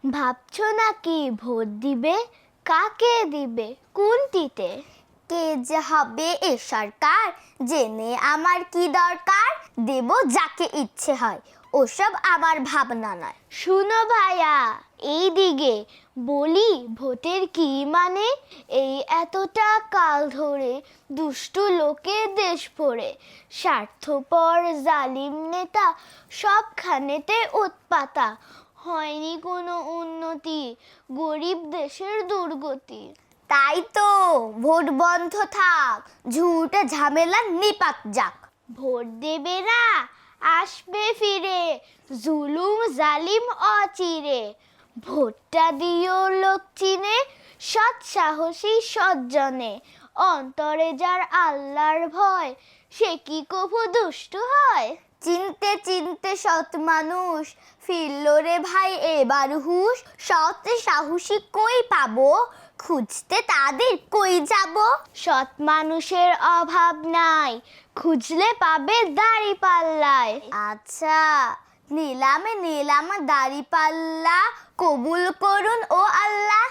ভাবছো নাকি ভোট দিবে? কাকে দিবে? কোনটিতে? কে যে হবে এ সরকার, জেনে আমার কি দরকার? দেব যাকে ইচ্ছে হয়, ওসব আমার ভাবনা নয়। শুনো ভাইয়া, এই দিকে বলি ভোটের কি মানে। এই এতটা কাল ধরে দুষ্টু লোকের দেশ পড়ে, স্বার্থপর জালিম নেতা সবখানেতে উৎপাতা, হয়নি কোনো উন্নতি, গরিব দেশের দুর্গতি। তাই তো ভোট বন্ধ থাক, ঝুটে ঝামেলা নিপাত যাক। ভোট দেবে না, আসবে ফিরে জুলুম জালিম অচিরে। ভোটটা দিও লোক চিনে, সৎ সাহসী সজ্জনে। অন্তরে যার আল্লাহর ভয়, সে কি কভু দুষ্ট হয়? চিনতে চিনতে সৎ মানুষ, ফিরলো রে ভাই এবার হুঁশ। সৎ সাহসী কই পাবো, খুঁজতে তাদের কই যাব? সৎ মানুষের অভাব নাই, খুঁজলে পাবে দাঁড়িপাল্লায়। আচ্ছা, নিলাম দাড়ি পাল্লা, কবুল করুন ও আল্লাহ।